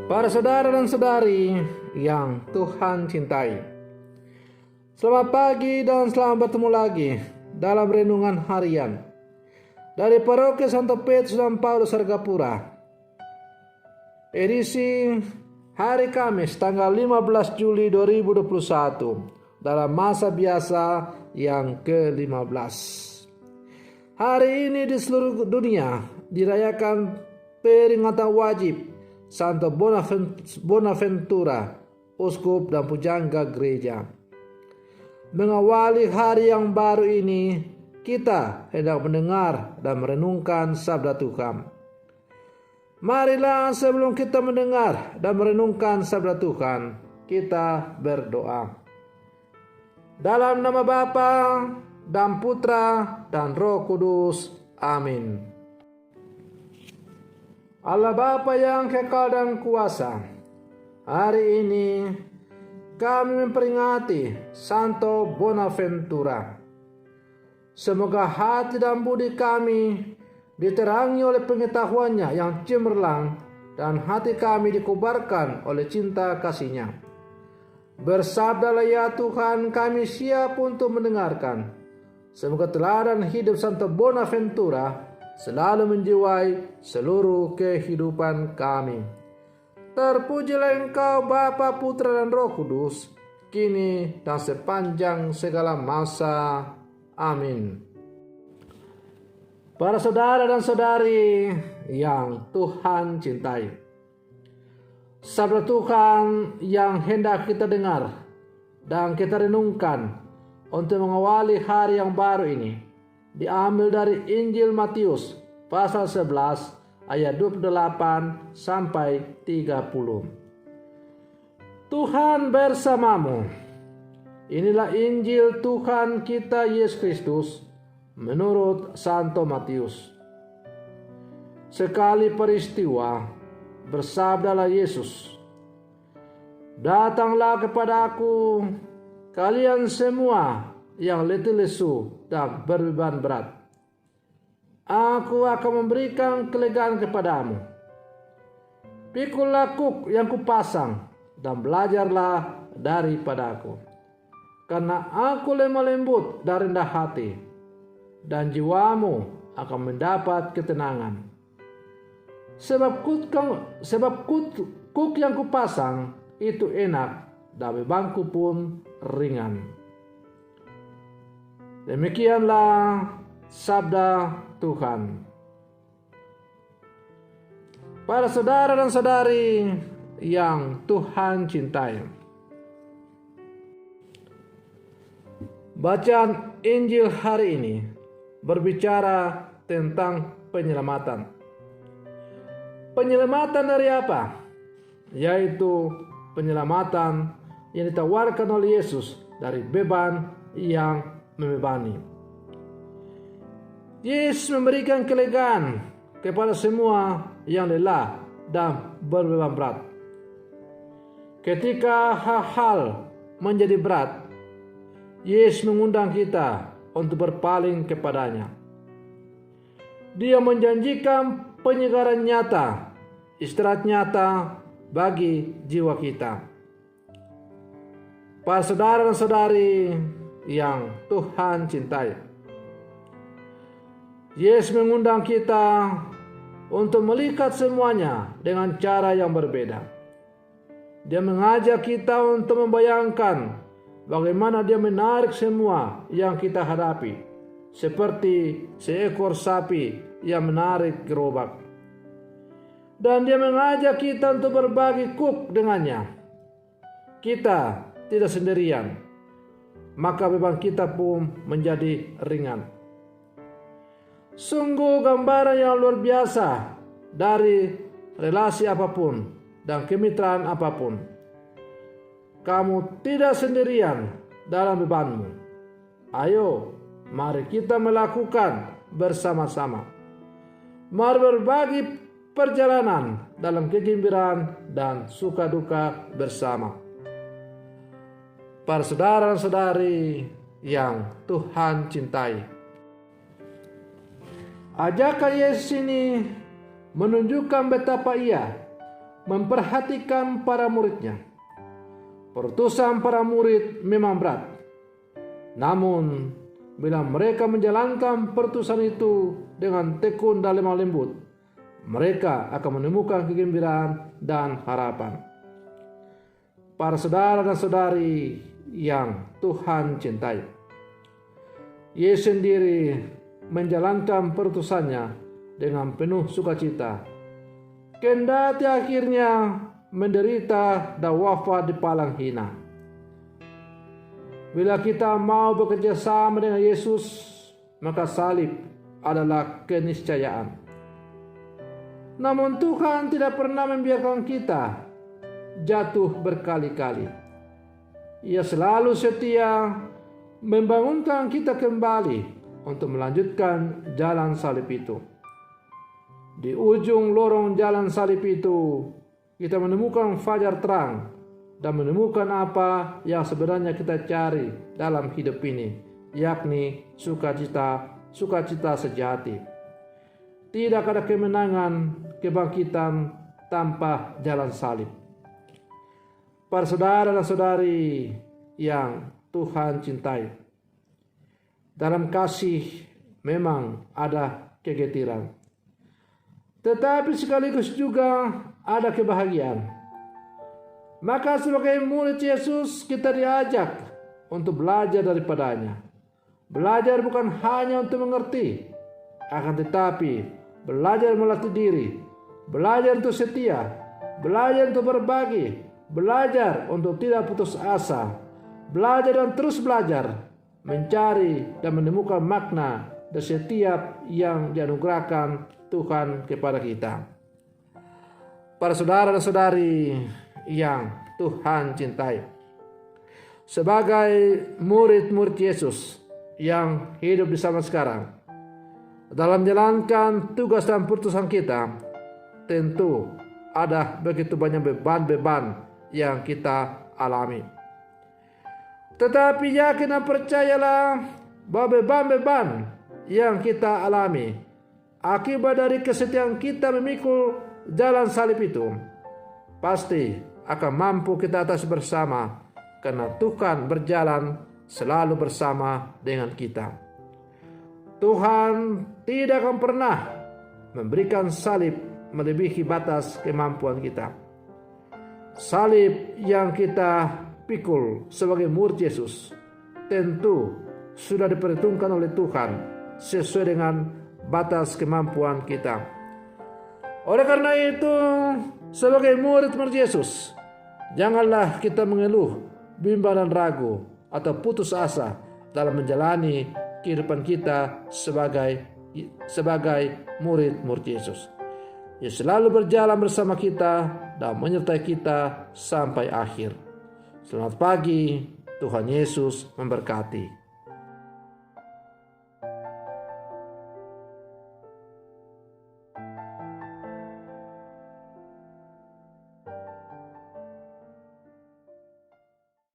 Para saudara dan saudari yang Tuhan cintai, selamat pagi dan selamat bertemu lagi dalam renungan harian dari Paroki Santo Petrus dan Paulus Sargapura, edisi hari Kamis tanggal 15 Juli 2021 dalam masa biasa yang ke-15. Hari ini di seluruh dunia dirayakan peringatan wajib Santo Bonaventura, uskup dan pujangga gereja. Mengawali hari yang baru ini, kita hendak mendengar dan merenungkan sabda Tuhan. Marilah sebelum kita mendengar dan merenungkan sabda Tuhan, kita berdoa. Dalam nama Bapa dan Putra dan Roh Kudus. Amin. Allah Bapa yang kekal dan kuasa, hari ini kami memperingati Santo Bonaventura. Semoga hati dan budi kami diterangi oleh pengetahuannya yang cemerlang dan hati kami dikobarkan oleh cinta kasih-Nya. Bersabdalah ya Tuhan, kami siap untuk mendengarkan. Semoga teladan hidup Santo Bonaventura selalu menjiwai seluruh kehidupan kami. Terpujilah Engkau Bapa, Putra dan Roh Kudus, kini dan sepanjang segala masa. Amin. Para saudara dan saudari yang Tuhan cintai, sabda Tuhan yang hendak kita dengar dan kita renungkan untuk mengawali hari yang baru ini diambil dari Injil Matius pasal 11 ayat 28 sampai 30. Tuhan bersamamu. Inilah Injil Tuhan kita Yesus Kristus menurut Santo Matius. Sekali peristiwa, bersabdalah Yesus, "Datanglah kepada Aku, kalian semua yang letih lesu dan berbeban berat. Aku akan memberikan kelegaan kepadamu. Pikulah kuk yang kupasang dan belajarlah daripadaku. Karena Aku lemah lembut dan rendah hati, dan jiwamu akan mendapat ketenangan. Sebab kuk yang kupasang itu enak dan bebanku pun ringan." Demikianlah sabda Tuhan. Para saudara dan saudari yang Tuhan cintai, bacaan Injil hari ini berbicara tentang penyelamatan. Penyelamatan dari apa? Yaitu penyelamatan yang ditawarkan oleh Yesus dari beban yang membebani. Yesus memberikan kelegaan kepada semua yang lelah dan berbeban berat. Ketika hal-hal menjadi berat, Yesus mengundang kita untuk berpaling kepadanya. Dia menjanjikan penyegaran nyata, istirahat nyata bagi jiwa kita. Para saudara dan saudari yang Tuhan cintai, Yesus mengundang kita untuk melihat semuanya dengan cara yang berbeda. Dia mengajak kita untuk membayangkan bagaimana Dia menarik semua yang kita hadapi, seperti seekor sapi yang menarik gerobak. Dan Dia mengajak kita untuk berbagi kuk dengannya. Kita tidak sendirian, maka beban kita pun menjadi ringan. Sungguh gambaran yang luar biasa dari relasi apapun dan kemitraan apapun. Kamu tidak sendirian dalam bebanmu. Ayo, mari kita melakukan bersama-sama. Mari berbagi perjalanan dalam kegembiraan dan suka duka bersama. Para saudara dan saudari yang Tuhan cintai, ajakan Yesus ini menunjukkan betapa Ia memperhatikan para muridnya. Perutusan para murid memang berat. Namun, bila mereka menjalankan perutusan itu dengan tekun dan lemah lembut, mereka akan menemukan kegembiraan dan harapan. Para saudara dan saudari yang Tuhan cintai, Yesus sendiri menjalankan perutusannya dengan penuh sukacita, kendati akhirnya menderita dan wafat di palang hina. Bila kita mau bekerja sama dengan Yesus, maka salib adalah keniscayaan. Namun Tuhan tidak pernah membiarkan kita jatuh berkali-kali. Ia selalu setia membangunkan kita kembali untuk melanjutkan jalan salib itu. Di ujung lorong jalan salib itu, kita menemukan fajar terang dan menemukan apa yang sebenarnya kita cari dalam hidup ini, yakni sukacita sejati. Tidak ada kemenangan, kebangkitan tanpa jalan salib. Para saudara dan saudari yang Tuhan cintai, dalam kasih memang ada kegetiran, tetapi sekaligus juga ada kebahagiaan. Maka sebagai murid Yesus kita diajak untuk belajar daripadanya. Belajar bukan hanya untuk mengerti, akan tetapi belajar melatih diri, belajar untuk setia, belajar untuk berbagi, belajar untuk tidak putus asa, belajar dan terus belajar, mencari dan menemukan makna dari setiap yang dianugerahkan Tuhan kepada kita. Para saudara dan saudari yang Tuhan cintai, sebagai murid-murid Yesus yang hidup di zaman sekarang, dalam menjalankan tugas dan perutusan kita, tentu ada begitu banyak beban-beban yang kita alami. Tetapi yakin dan percayalah bahwa beban-beban yang kita alami akibat dari kesetiaan kita memikul jalan salib itu, pasti akan mampu kita atasi bersama, karena Tuhan berjalan selalu bersama dengan kita. Tuhan tidak akan pernah memberikan salib melebihi batas kemampuan kita. Salib yang kita pikul sebagai murid Yesus tentu sudah diperhitungkan oleh Tuhan sesuai dengan batas kemampuan kita. Oleh karena itu, sebagai murid-murid Yesus, janganlah kita mengeluh, bimbang dan ragu atau putus asa dalam menjalani kehidupan kita sebagai murid-murid Yesus. Ia selalu berjalan bersama kita dan menyertai kita sampai akhir. Selamat pagi, Tuhan Yesus memberkati.